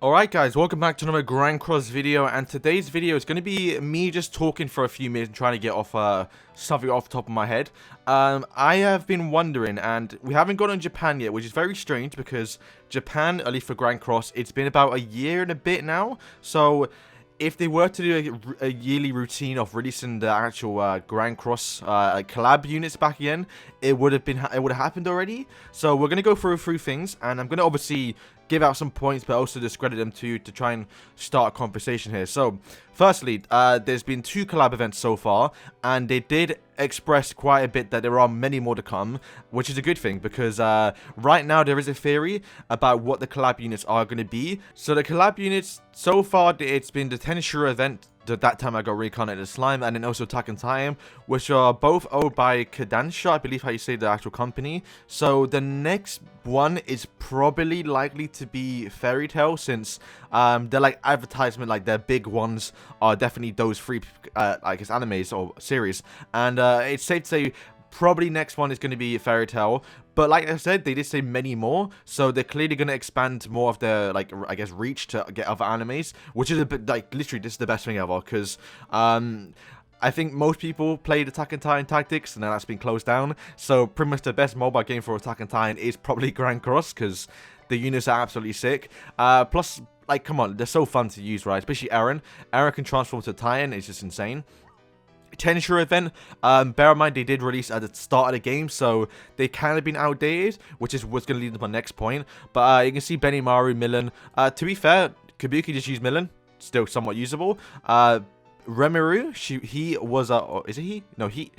Alright guys, welcome back to another Grand Cross video, and today's video is going to be me just talking for a few minutes and trying to get off something off the top of my head. I have been wondering, and we haven't gone on Japan yet, which is very strange because Japan, at least for Grand Cross, it's been about a year and a bit now, so if they were to do a yearly routine of releasing the actual Grand Cross collab units back again, it would have happened already. So we're gonna go through a few things, and I'm gonna obviously give out some points, but also discredit them too to try and start a conversation here. So, firstly, there's been 2 collab events so far, and they did express quite a bit that there are many more to come, which is a good thing because right now there is a theory about what the collab units are going to be. So the collab units so far, it's been the Tensura event. That time I got Reincarnated Slime, and then also Attack on Titan, which are both owned by Kodansha, I believe how you say the actual company. So the next one is probably likely to be Fairy Tail, since they're like advertisement, like their big ones are definitely those 3 I guess animes or series, and it's safe to say probably next one is going to be Fairy Tail. But like I said, they did say many more, so they're clearly going to expand more of their, like, I guess, reach to get other animes, which is a bit, like, literally, this is the best thing ever, because, I think most people played Attack on Titan Tactics, and then that's been closed down, so pretty much the best mobile game for Attack on Titan is probably Grand Cross, because the units are absolutely sick. Plus, like, come on, they're so fun to use, right? Especially Eren. Eren can transform to Titan, it's just insane. Tensura event, bear in mind they did release at the start of the game, so they kind of been outdated, which is what's going to lead to my next point. But you can see Benimaru, Milan. To be fair, Kabuki just used Milan, still somewhat usable. Rimuru, he was is it he? No, he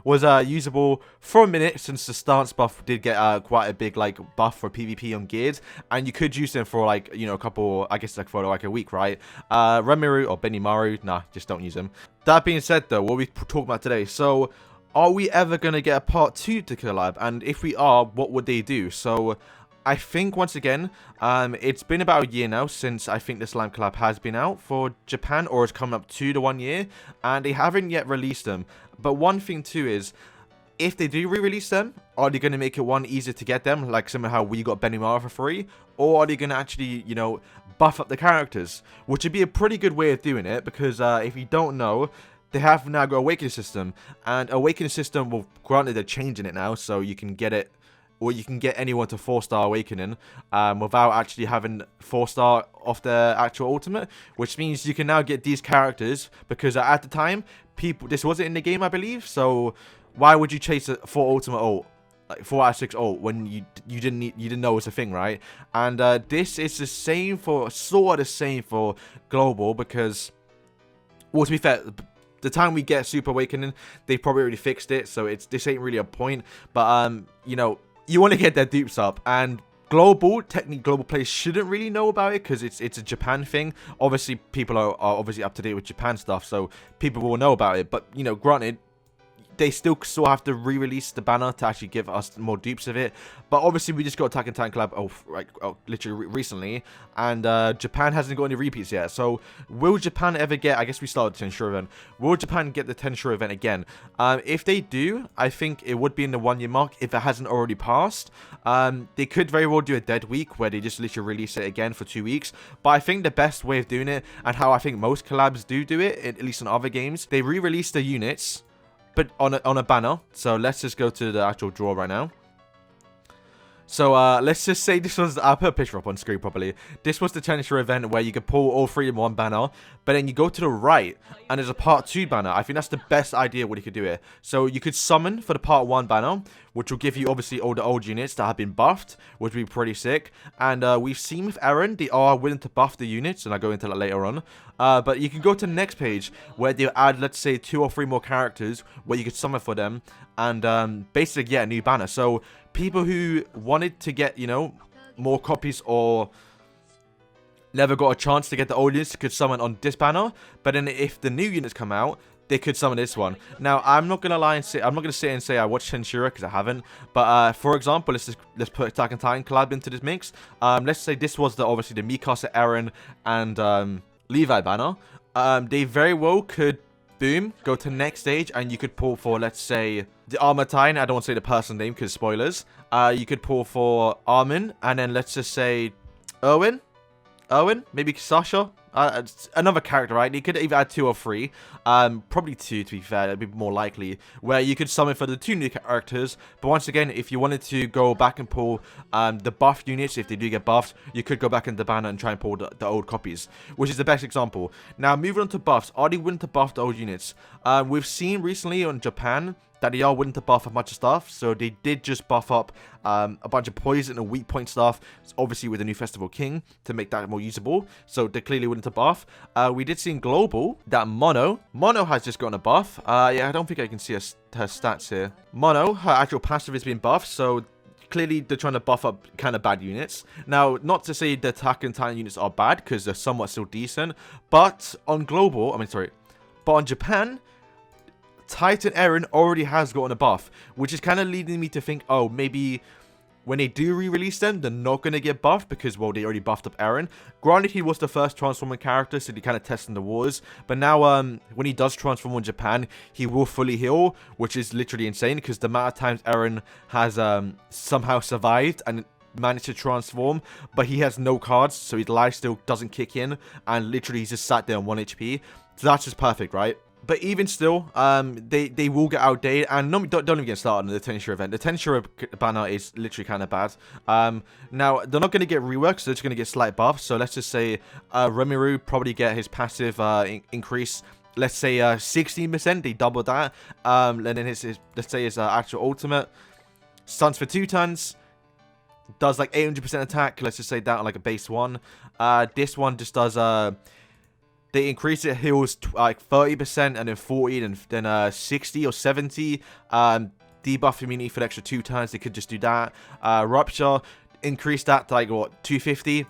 was usable for a minute, since the stance buff did get quite a big, like, buff for PvP on gears, and you could use them for, like, you know, a couple, I guess, like, for like a week, right? Rimuru or Benimaru, nah, just don't use them. That being said, though, what we talking about today, so are we ever going to get a part 2 to collab? And if we are, what would they do? So I think, once again, it's been about a year now since I think the Slime collab has been out for Japan, or it's coming up to the 1 year, and they haven't yet released them. But one thing too is, if they do re-release them, are they going to make it easier to get them, like similar how we got Benimaru for free, or are they going to actually, you know, buff up the characters, which would be a pretty good way of doing it, because if you don't know, they have now got Awakening System, and Awakening System, well, granted they're changing it now, so you can get it, or you can get anyone to 4-star Awakening without actually having 4-star off their actual ultimate, which means you can now get these characters, because at the time, this wasn't in the game, I believe, so why would you chase a 4 ultimate ult, like 4 out of 6 ult, when you didn't know it was a thing, right? And this is the same for, sort of the same for Global, because, well, to be fair, the time we get Super Awakening, they probably already fixed it, so this ain't really a point, but you know, you want to get their dupes up, and technically global players shouldn't really know about it because it's a Japan thing. Obviously, people are obviously up to date with Japan stuff, so people will know about it. But, you know, granted, they still have to re-release the banner to actually give us more dupes of it. But obviously, we just got Attack on Titan collab, literally recently, and Japan hasn't got any repeats yet. So, will Japan ever get? I guess we started the Tensura event. Will Japan get the Tensura event again? If they do, I think it would be in the 1 year mark if it hasn't already passed. They could very well do a dead week where they just literally release it again for 2 weeks. But I think the best way of doing it, and how I think most collabs do it, at least in other games, they re-release the units, but on a banner. So let's just go to the actual draw right now. So let's just say this was, I'll put a picture up on screen properly. This was the Tensura event where you could pull all 3 in one banner, but then you go to the right and there's a part 2 banner. I think that's the best idea what you could do here. So you could summon for the part 1 banner, which will give you obviously all the old units that have been buffed, which would be pretty sick. And we've seen with Eren, they are willing to buff the units, and I'll go into that later on. But you can go to the next page where they'll add, let's say, 2 or 3 more characters where you could summon for them, and basically get a new banner. So people who wanted to get, you know, more copies or never got a chance to get the old units could summon on this banner, but then if the new units come out, they could summon this one. Now, I'm not gonna lie and say, I'm not gonna sit and say I watched Tensura because I haven't. But for example, let's put Attack on Titan collab into this mix. Let's say this was obviously the Mikasa, Eren, and Levi banner. They very well could, boom, go to the next stage, and you could pull for, let's say, the Armor Titan, I don't want to say the person name because spoilers. You could pull for Armin, and then let's just say Erwin, maybe Sasha. Another character, right? You could either add 2 or 3. Probably 2 to be fair, that'd be more likely. Where you could summon for the 2 new characters. But once again, if you wanted to go back and pull the buff units, if they do get buffed, you could go back in the banner and try and pull the old copies, which is the best example. Now, moving on to buffs. Are they willing to buff the old units? We've seen recently on Japan that they are willing to buff a bunch of stuff. So they did just buff up a bunch of poison and weak point stuff, obviously with the new Festival King, to make that more usable. So they're clearly willing to buff. We did see in Global that Mono has just gotten a buff. Yeah, I don't think I can see her stats here. Mono, her actual passive has been buffed, so clearly they're trying to buff up kind of bad units. Now, not to say the Attack and Titan units are bad, because they're somewhat still decent, but on Global, but on Japan, Titan Eren already has gotten a buff, which is kind of leading me to think, oh, maybe when they do re-release them, they're not going to get buffed because, well, they already buffed up Eren. Granted, he was the first transforming character, so they kind of testing the waters. But now, when he does transform in Japan, he will fully heal, which is literally insane because the amount of times Eren has somehow survived and managed to transform, but he has no cards, so his life still doesn't kick in, and literally he's just sat there on 1 HP. So that's just perfect, right? But even still, they will get outdated, and don't even get started on the Tensura event. The Tensura banner is literally kind of bad. Now, they're not going to get reworked, so they're just going to get slight buffs. So let's just say Rimuru probably get his passive increase. Let's say 16%, they double that. And then let's say his actual ultimate stuns for 2 turns. Does like 800% attack. Let's just say that on like a base 1. This one just does... They increase it, heals like 30% and then 40 and then 60 or 70. Debuff immunity for the extra 2 turns. They could just do that. Rupture, increase that to like what, 250,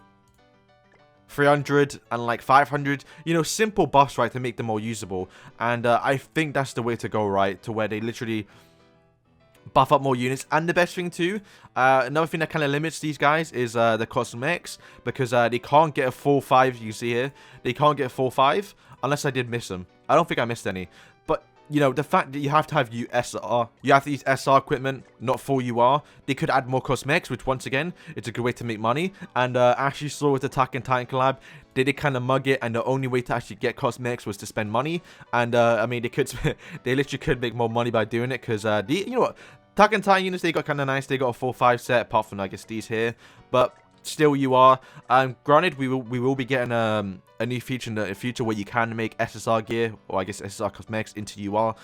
300 and like 500. You know, simple buffs, right, to make them more usable. And I think that's the way to go, right, to where they literally buff up more units. And the best thing too, another thing that kind of limits these guys is the cosmetics, because they can't get a full 5. You see here, they can't get a full 5 unless I did miss them. I don't think I missed any, but you know, the fact that you have to have SR, you have to use SR equipment, not full UR. They could add more cosmetics, which once again, it's a good way to make money. And as you saw with the Attack and Titan collab, they did kind of mug it, and the only way to actually get cosmetics was to spend money. And I mean, they literally could make more money by doing it, because you know what, Attack and Titan units, they got kind of nice. They got a full 5 set, apart from I guess these here, but still you are. Granted, we will be getting a new feature in the future where you can make SSR gear, or I guess SSR cosmetics into UR.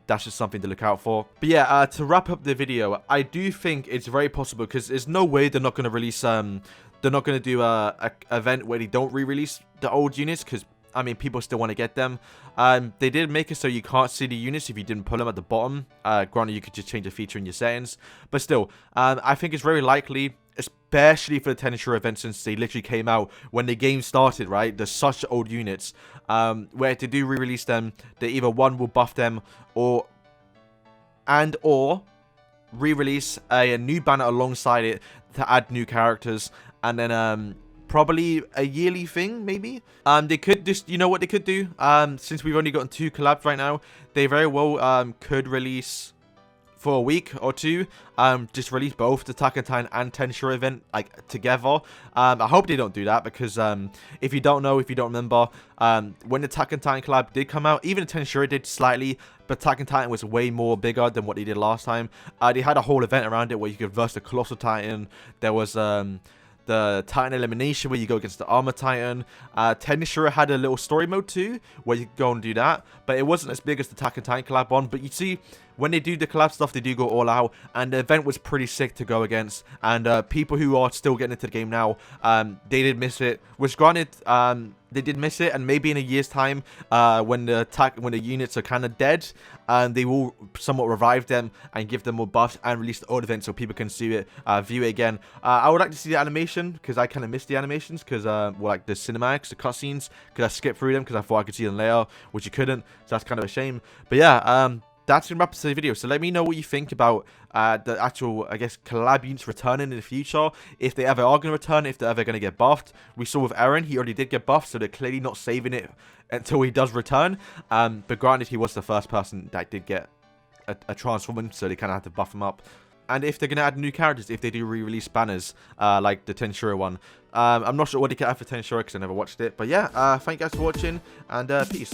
That's just something to look out for. But yeah, to wrap up the video, I do think it's very possible, because there's no way they're not going to release they're not going to do a event where they don't re-release the old units, because I mean, people still want to get them. They did make it so you can't see the units if you didn't put them at the bottom. Granted, you could just change a feature in your settings. But still, I think it's very likely, especially for the Tensura event, since they literally came out when the game started, right? There's such old units. Where to do re-release them, they either one will buff them, or re-release a new banner alongside it to add new characters. And then probably a yearly thing, maybe. They could just, you know what they could do? Since we've only gotten 2 collabs right now, they very well could release for a week or 2. Just release both the Attack on Titan and Tensura event like together. I hope they don't do that, because if you don't know, if you don't remember, when the Attack on Titan collab did come out, even Tensura did slightly, but Attack on Titan was way more bigger than what they did last time. They had a whole event around it where you could verse the Colossal Titan. There was the Titan elimination where you go against the Armor Titan. Tensura had a little story mode too, where you could go and do that, but it wasn't as big as the Attack on Titan collab one. But you see, when they do the collab stuff, they do go all out, and the event was pretty sick to go against. And people who are still getting into the game now, they did miss it, which granted, they did miss it, and maybe in a year's time, when the units are kind of dead, they will somewhat revive them and give them more buffs and release the old event so people can see it, view it again. I would like to see the animation, because I kind of missed the animations, because well, like the cinematics, the cutscenes, because I skipped through them because I thought I could see them later, which you couldn't, so that's kind of a shame. But yeah, that's going to wrap up the video. So let me know what you think about the actual, I guess, collab units returning in the future. If they ever are going to return, if they're ever going to get buffed. We saw with Eren, he already did get buffed, so they're clearly not saving it until he does return. But granted, he was the first person that did get a transforming, so they kind of have to buff them up. And if they're going to add new characters, if they do re-release banners, like the Tensura one. I'm not sure what they can add for Tensura because I never watched it. But yeah, thank you guys for watching, and peace.